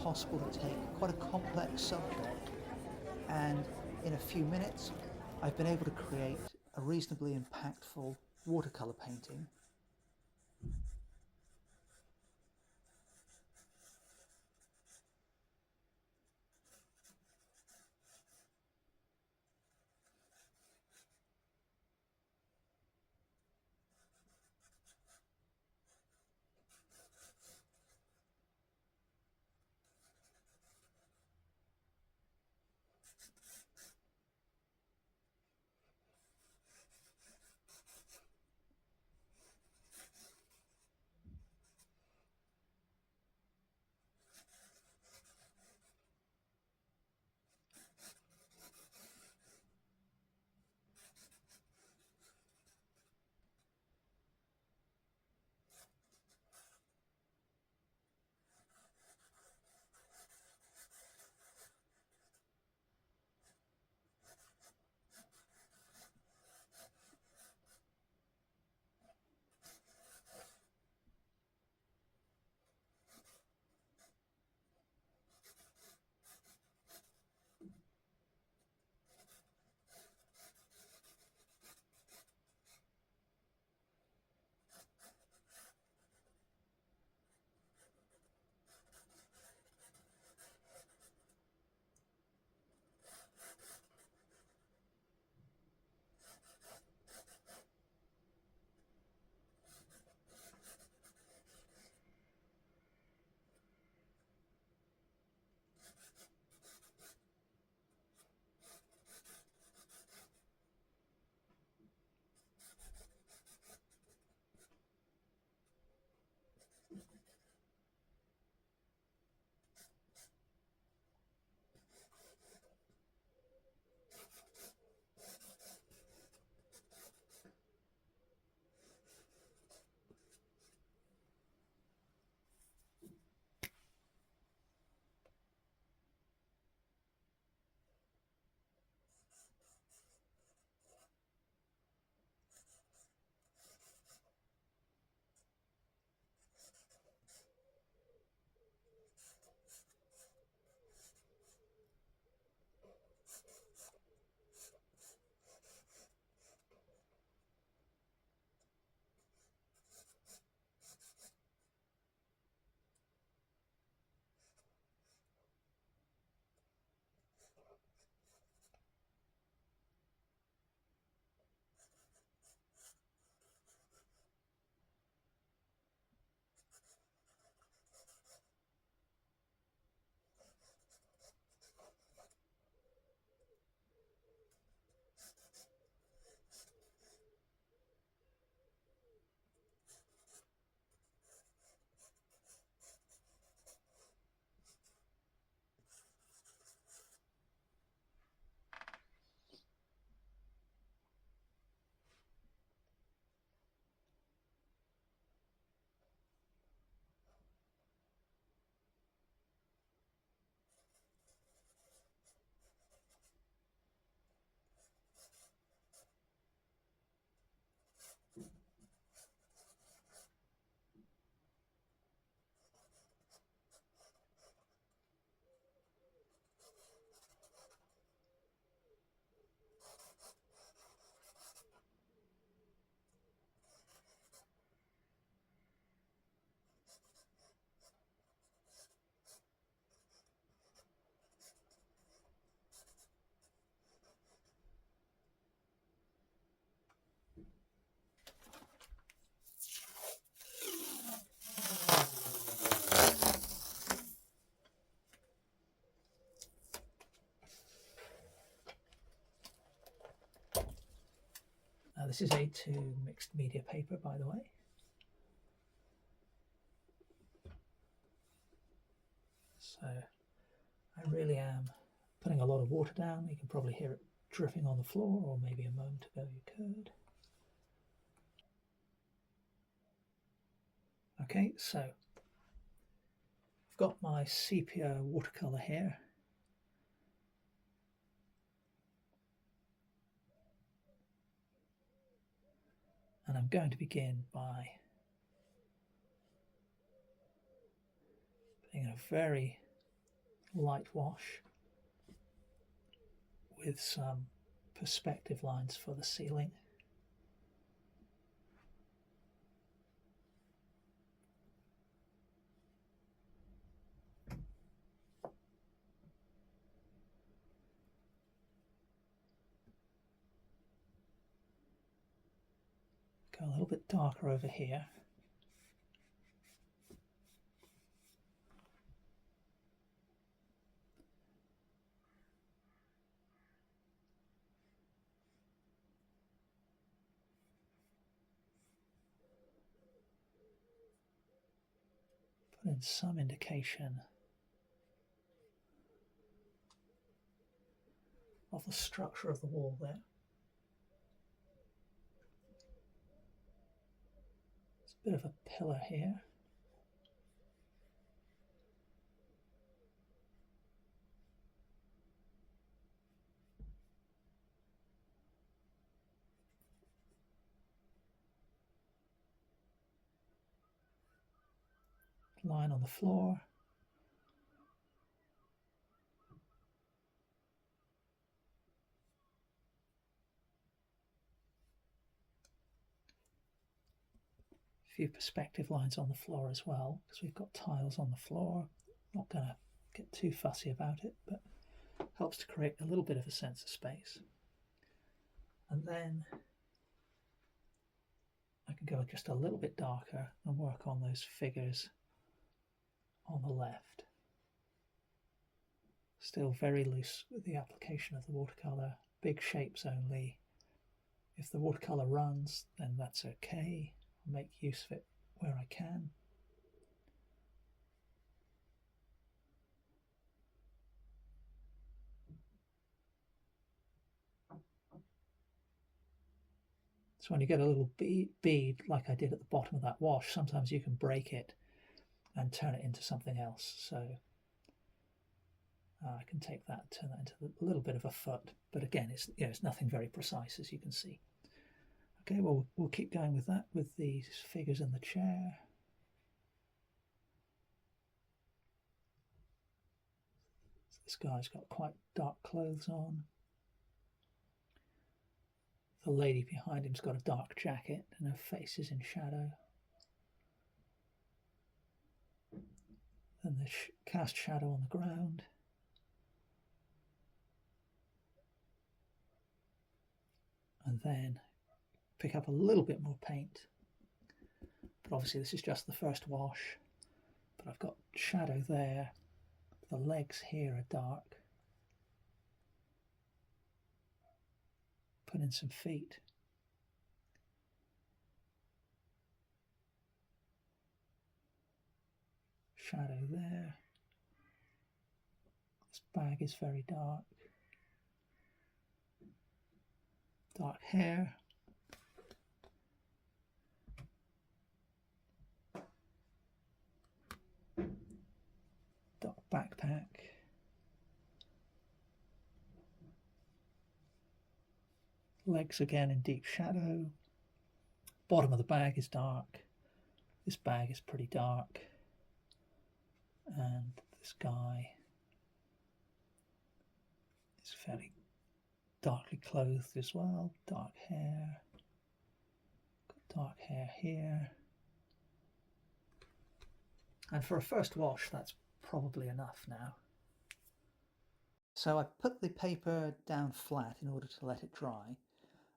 possible to take quite a complex subject, and in a few minutes I've been able to create a reasonably impactful watercolor painting. This is A2 mixed media paper, by the way. So I really am putting a lot of water down. You can probably hear it dripping on the floor, or maybe a moment ago you could. Okay, so I've got my sepia watercolor here. And I'm going to begin by putting a very light wash with some perspective lines for the ceiling. Go a little bit darker over here. Put in some indication of the structure of the wall there. There's a bit of a pillar here. Line on the floor. A few perspective lines on the floor as well, because we've got tiles on the floor. Not going to get too fussy about it, but helps to create a little bit of a sense of space. And then I can go just a little bit darker and work on those figures on the left. Still very loose with the application of the watercolor, big shapes only. If the watercolor runs, then that's okay. I'll make use of it where I can. So when you get a little bead like I did at the bottom of that wash, sometimes you can break it and turn it into something else. So I can take that and turn that into a little bit of a foot. But again, it's nothing very precise, as you can see. Okay, well, we'll keep going with that, with these figures in the chair. So this guy's got quite dark clothes on. The lady behind him's got a dark jacket and her face is in shadow. Then the cast shadow on the ground. And then pick up a little bit more paint. But obviously this is just the first wash. But I've got shadow there. The legs here are dark. Put in some feet. Shadow there. This bag is very dark. Dark hair. Dark backpack. Legs again in deep shadow. Bottom of the bag is dark. This bag is pretty dark. And this guy is fairly darkly clothed as well. Dark hair. Got dark hair here. And for a first wash, that's probably enough now. So I put the paper down flat in order to let it dry.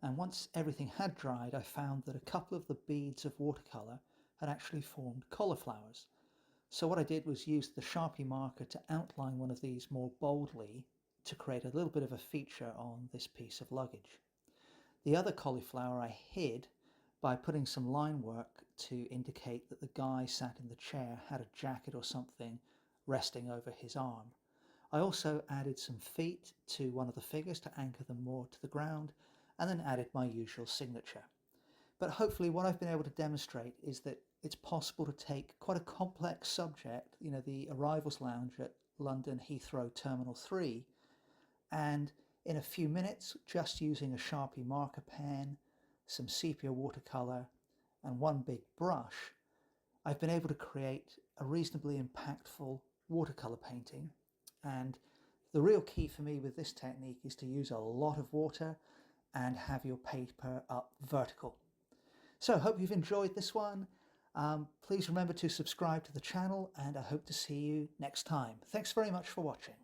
And once everything had dried, I found that a couple of the beads of watercolor had actually formed cauliflowers. So what I did was use the Sharpie marker to outline one of these more boldly to create a little bit of a feature on this piece of luggage. The other cauliflower I hid by putting some line work to indicate that the guy sat in the chair had a jacket or something resting over his arm. I also added some feet to one of the figures to anchor them more to the ground, and then added my usual signature. But hopefully what I've been able to demonstrate is that it's possible to take quite a complex subject, the arrivals lounge at London Heathrow Terminal 3, and in a few minutes, just using a Sharpie marker pen, some sepia watercolor, and one big brush, I've been able to create a reasonably impactful watercolor painting And the real key for me with this technique is to use a lot of water and have your paper up vertical. So I hope you've enjoyed this one. Please remember to subscribe to the channel, and I hope to see you next time. Thanks very much for watching.